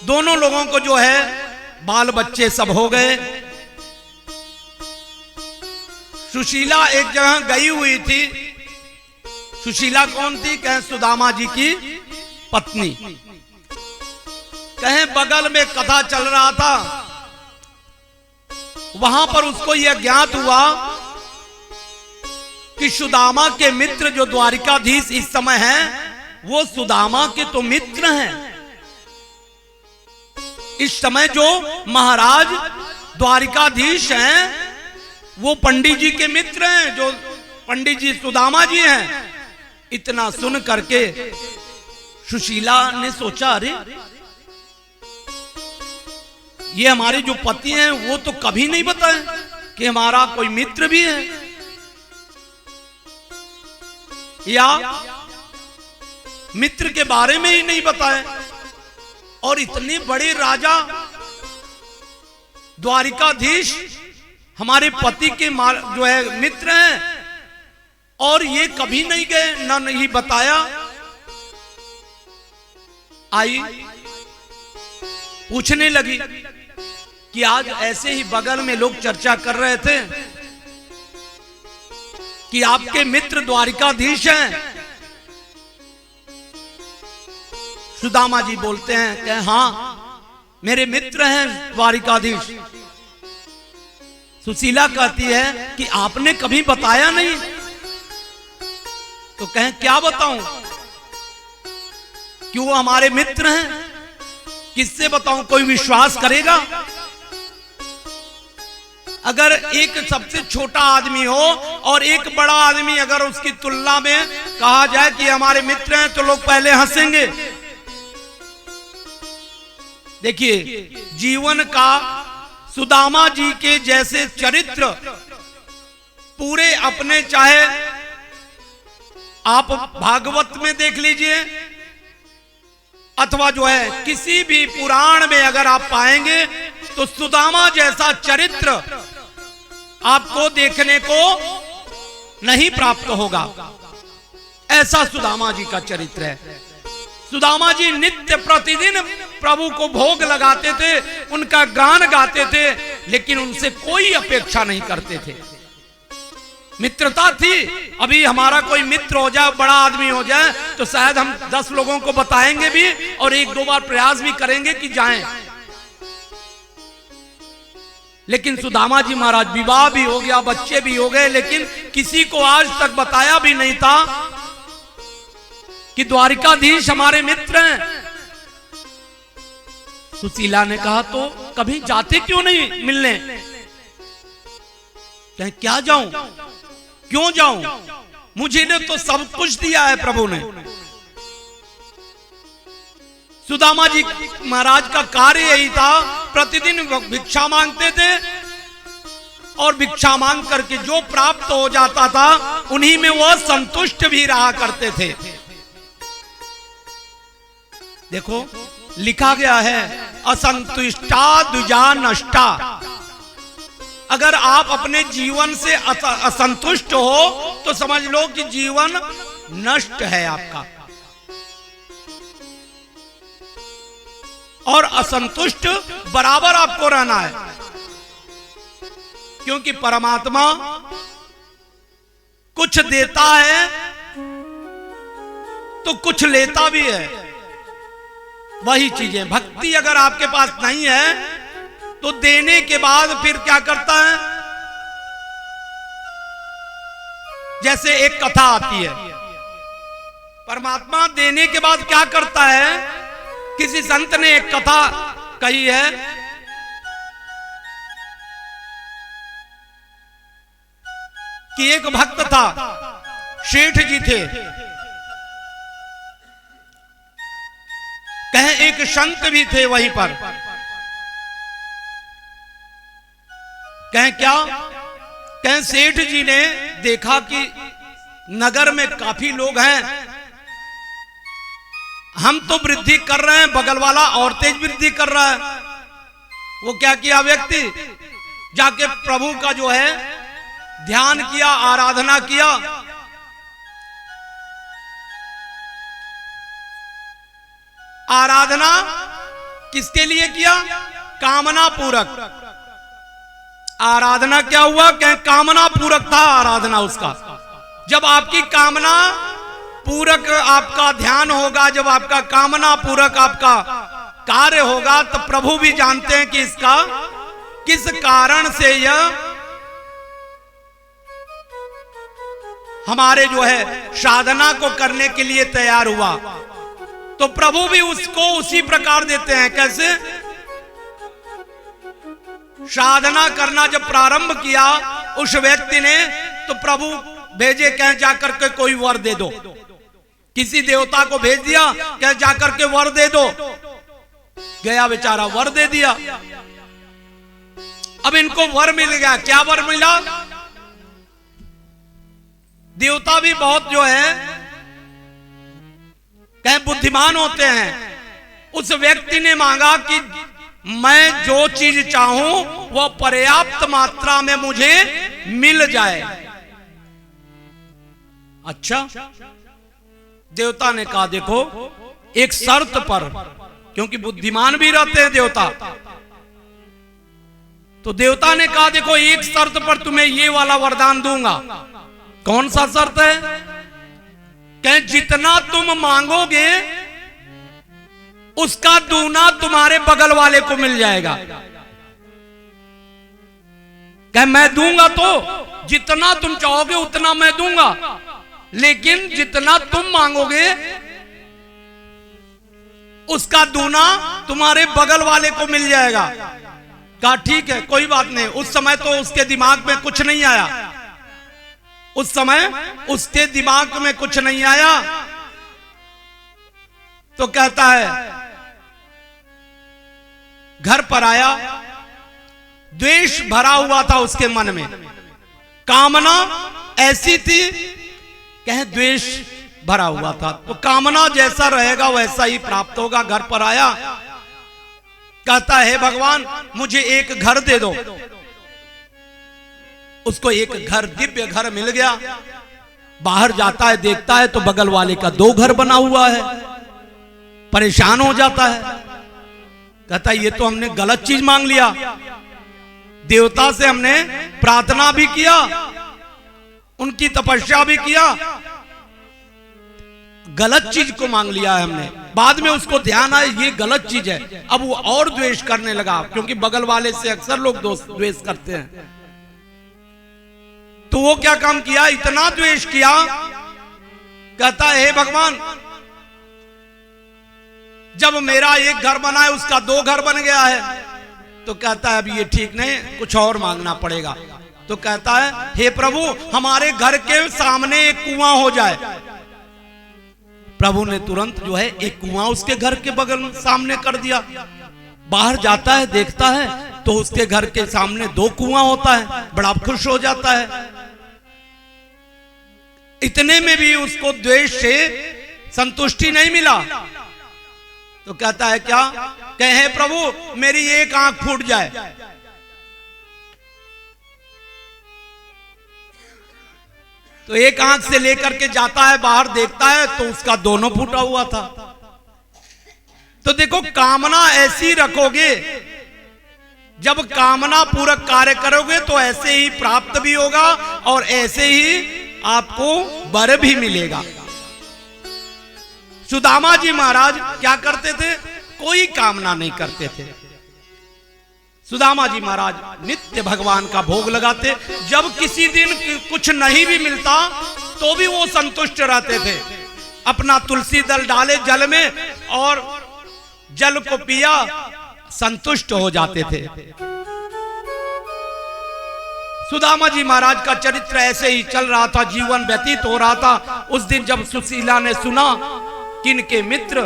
दोनों लोगों को जो है बाल बच्चे सब हो गए। सुशीला एक जगह गई हुई थी। सुशीला कौन थी? कहें सुदामा जी की पत्नी। कहें बगल में कथा चल रहा था, वहां पर उसको यह ज्ञात हुआ कि सुदामा के मित्र जो द्वारिकाधीश इस समय हैं, वो सुदामा के तो मित्र हैं। इस समय जो महाराज द्वारिकाधीश हैं वो पंडित जी के मित्र हैं, जो पंडित जी सुदामा जी हैं। इतना सुन करके सुशीला ने सोचा, अरे ये हमारे जो पति हैं वो तो कभी नहीं बताए कि हमारा कोई मित्र भी है, या मित्र के बारे में ही नहीं बताए। और इतने बड़े राजा द्वारिकाधीश हमारे पति के जो है मित्र हैं, और ये कभी नहीं गए, ना नहीं बताया। आई पूछने लगी कि आज ऐसे ही बगल में लोग चर्चा कर रहे थे कि आपके मित्र द्वारिकाधीश हैं। सुदामा जी बोलते हैं कि हाँ मेरे मित्र हैं द्वारिकाधीश। सुशीला कहती है कि आपने कभी बताया नहीं। तो कहें क्या बताऊं कि वो हमारे मित्र हैं, किससे बताऊं? कोई विश्वास करेगा? अगर एक सबसे छोटा आदमी हो और एक बड़ा आदमी अगर उसकी तुलना में कहा जाए कि हमारे मित्र हैं, तो लोग पहले हंसेंगे। देखिए, जीवन का सुदामा जी के जैसे चरित्र पूरे अपने, चाहे आप भागवत में देख लीजिए अथवा जो है किसी भी पुराण में अगर आप पाएंगे, तो सुदामा जैसा चरित्र आपको देखने को नहीं प्राप्त होगा। ऐसा सुदामा जी का चरित्र है। सुदामा जी नित्य प्रतिदिन प्रभु को भोग लगाते थे, उनका गान गाते थे, लेकिन उनसे कोई अपेक्षा नहीं करते थे। मित्रता थी। अभी हमारा कोई मित्र हो जाए, बड़ा आदमी हो जाए, तो शायद हम 10 लोगों को बताएंगे भी और 1-2 बार प्रयास भी करेंगे कि जाएं। लेकिन सुदामा जी महाराज विवाह भी हो गया, बच्चे भी हो गए, लेकिन किसी को आज तक बताया भी नहीं था कि द्वारिकाधीश हमारे मित्र हैं। सुशीला ने कहा तो कभी जाते क्यों नहीं मिलने? कहें क्या जाऊं, क्यों जाऊं? मुझे ने तो सब कुछ दिया है प्रभु ने। सुदामा जी महाराज का कार्य यही था, प्रतिदिन भिक्षा मांगते थे और भिक्षा मांग करके जो प्राप्त हो जाता था उन्हीं में वह संतुष्ट भी रहा करते थे। देखो लिखा गया है, असंतुष्टा द्विजा नष्टा। अगर आप अपने जीवन से असंतुष्ट हो तो समझ लो कि जीवन नष्ट है आपका। और असंतुष्ट बराबर आपको रहना है, क्योंकि परमात्मा कुछ देता है तो कुछ लेता भी है। वही चीजें, भक्ति अगर आपके पास नहीं है तो देने के बाद फिर क्या करता है? जैसे एक कथा आती है, परमात्मा देने के बाद क्या करता है? किसी संत ने एक कथा कही है कि एक भक्त था, सेठ जी थे, कहें एक संत भी थे वहीं पर। कहें क्या? कहें सेठ जी ने देखा कि नगर में काफी लोग हैं, हम तो वृद्धि कर रहे हैं, बगल वाला और तेज वृद्धि कर रहा है। वो क्या किया? व्यक्ति जाके प्रभु का जो है ध्यान किया, आराधना किया। आराधना किसके लिए किया? कामना पूरक। आराधना क्या हुआ? क्या कामना पूरक था आराधना उसका। जब आपकी कामना पूरक आपका ध्यान होगा, जब आपका कामना पूरक आपका कार्य होगा, तो प्रभु भी जानते हैं कि इसका किस कारण से यह हमारे जो है साधना को करने के लिए तैयार हुआ। तो प्रभु भी उसको उसी प्रकार देते हैं। कैसे? साधना करना जब प्रारंभ किया उस व्यक्ति ने, तो प्रभु भेजे कह जाकर के कोई वर दे दो। किसी देवता को भेज दिया, कह जाकर के वर दे दो। गया बेचारा, वर दे दिया। अब इनको वर मिल गया। क्या वर मिला? देवता भी बहुत जो है कह बुद्धिमान होते हैं। उस व्यक्ति ने मांगा कि मैं जो चीज चाहूं वह पर्याप्त मात्रा में मुझे मिल जाए। अच्छा, देवता ने कहा देखो एक शर्त पर, क्योंकि बुद्धिमान भी रहते हैं देवता, तो देवता ने कहा देखो एक शर्त पर तुम्हें ये वाला वरदान दूंगा। कौन सा शर्त है? कहें जितना तुम मांगोगे उसका दूना तुम्हारे बगल वाले को मिल जाएगा। कहें मैं दूंगा तो जितना तुम चाहोगे उतना मैं दूंगा, लेकिन जितना तुम मांगोगे उसका दूना तुम्हारे बगल वाले को मिल जाएगा। कहा ठीक है, कोई बात नहीं। उस समय तो उसके दिमाग में कुछ नहीं आया, उस समय उसके दिमाग में कुछ नहीं आया। तो कहता है, घर पर आया, द्वेष भरा हुआ था उसके मन में। कामना ऐसी थी, कहे द्वेष भरा हुआ था, तो कामना जैसा रहेगा वैसा ही प्राप्त होगा। घर पर आया, कहता है भगवान मुझे एक घर दे दो। उसको एक घर, दिव्य घर मिल गया। बाहर जाता है, देखता है तो बगल वाले का 2 घर बना हुआ है। परेशान हो जाता है, कहता है ये तो हमने गलत चीज मांग लिया। देवता से हमने प्रार्थना भी किया, उनकी तपस्या भी किया, गलत चीज को मांग लिया है हमने। बाद में उसको ध्यान आया ये गलत चीज है। अब वो और द्वेष करने लगा, क्योंकि बगल वाले से अक्सर लोग द्वेष करते हैं। तो वो क्या काम किया? इतना द्वेष किया, कहता है हे भगवान जब मेरा एक घर बना है उसका 2 घर बन गया है। तो कहता है अब ये ठीक नहीं, कुछ और मांगना पड़ेगा। तो कहता है हे प्रभु हमारे घर के सामने एक कुआं हो जाए। प्रभु ने तुरंत जो है एक कुआं उसके घर के बगल में सामने कर दिया। बाहर जाता है, देखता है तो उसके घर के सामने 2 कुआं होता है। बड़ा खुश हो जाता है। इतने में भी उसको द्वेष से संतुष्टि नहीं मिला। तो कहता है क्या? कहे प्रभु मेरी एक आंख फूट जाए। तो एक आंख से लेकर के जाता है, बाहर देखता है तो उसका दोनों फूटा हुआ था। तो देखो कामना ऐसी रखोगे, जब कामना पूरक कार्य करोगे तो ऐसे ही प्राप्त भी होगा और ऐसे ही आपको वर भी मिलेगा। सुदामा जी महाराज क्या करते थे? कोई कामना नहीं करते थे। सुदामा जी महाराज नित्य भगवान का भोग लगाते। जब किसी दिन कुछ नहीं भी मिलता तो भी वो संतुष्ट रहते थे। अपना तुलसी दल डाले जल में और जल को पिया, संतुष्ट हो जाते थे। सुदामा जी महाराज का चरित्र ऐसे ही चल रहा था, जीवन व्यतीत हो रहा था। उस दिन जब सुशीला ने सुना कि इनके मित्र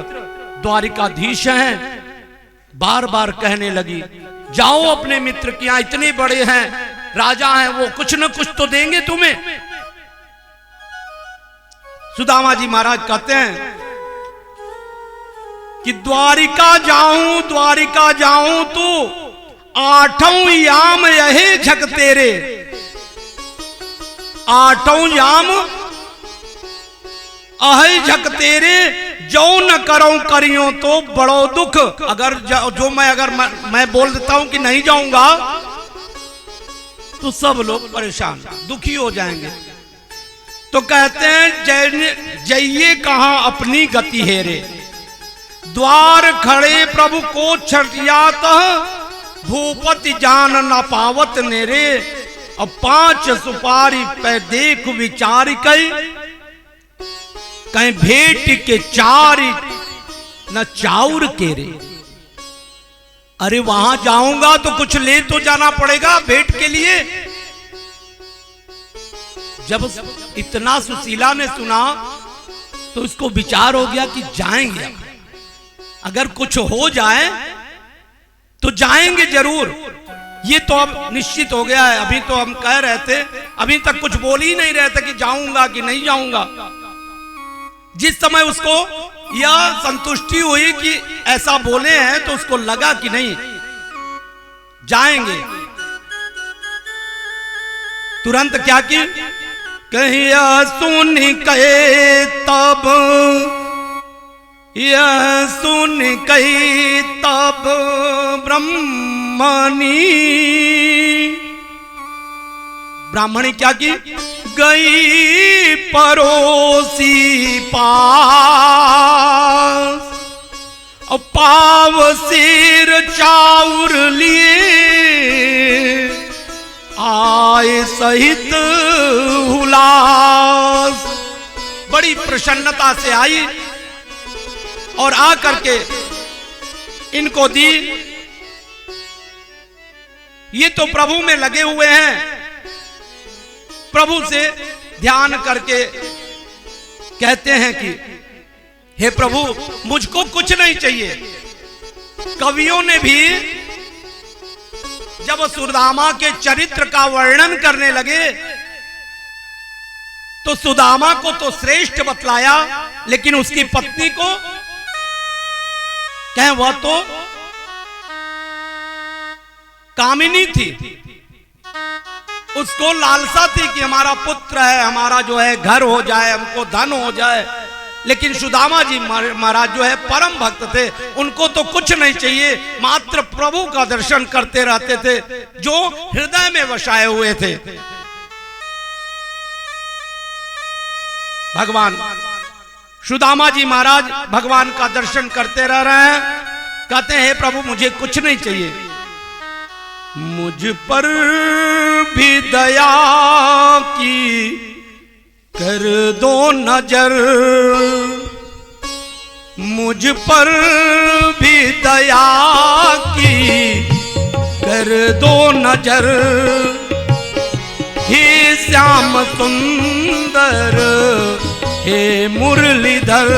द्वारिकाधीश हैं, बार बार कहने लगी जाओ अपने मित्र के यहां, इतने बड़े हैं, राजा हैं, वो कुछ न कुछ तो देंगे तुम्हें। सुदामा जी महाराज कहते हैं कि द्वारिका जाऊं तू 8 याम यही झक तेरे। 8 याम अहि झक तेरे, जो न करूं करियो तो बड़ो दुख। अगर जो मैं बोल देता हूं कि नहीं जाऊंगा तो सब लोग परेशान दुखी हो जाएंगे। तो कहते हैं जइये कहां अपनी गति हेरे, द्वार खड़े प्रभु को छटियात, भूपति जान न पावत नेरे। अब 5 सुपारी पे देख विचार कई, कहीं भेंट के चारी न चाउर के रे। अरे वहां जाऊंगा तो कुछ ले तो जाना पड़ेगा भेंट के लिए। जब इतना सुशीला ने सुना तो इसको विचार हो गया कि जाएंगे, अगर कुछ हो जाए तो जाएंगे जरूर। ये तो अब निश्चित हो गया है। अभी तो हम कह रहे थे, अभी तक कुछ बोल ही नहीं रहे थे कि जाऊंगा कि नहीं जाऊंगा। जिस समय उसको यह संतुष्टि हुई कि ऐसा बोले हैं तो उसको लगा कि नहीं जाएंगे, तुरंत क्या की कहिया सुन कहे तब, यह सुन कही तब ब्राह्मणी क्या की गई परोसी पास, पाव सिर चाउर लिए आए सहित हुलास। बड़ी प्रसन्नता से आई और आकर के इनको दी। ये तो प्रभु में लगे हुए हैं, प्रभु से ध्यान करके कहते हैं कि हे प्रभु मुझको कुछ नहीं चाहिए। कवियों ने भी जब सुदामा के चरित्र का वर्णन करने लगे तो सुदामा को तो श्रेष्ठ बतलाया, लेकिन उसकी पत्नी को कहें वह तो कामिनी थी। उसको लालसा थी कि हमारा पुत्र है, हमारा जो है घर हो जाए, हमको धन हो जाए। लेकिन सुदामा जी महाराज जो है परम भक्त थे, उनको तो कुछ नहीं चाहिए, मात्र प्रभु का दर्शन करते रहते थे जो हृदय में बसाए हुए थे। भगवान सुदामा जी महाराज भगवान का दर्शन करते रह रहे हैं, कहते हैं हे प्रभु मुझे कुछ नहीं चाहिए, मुझ पर भी दया की कर दो नजर, मुझ पर भी दया की कर दो नजर। हे श्याम सुंदर हे मुरलीधर,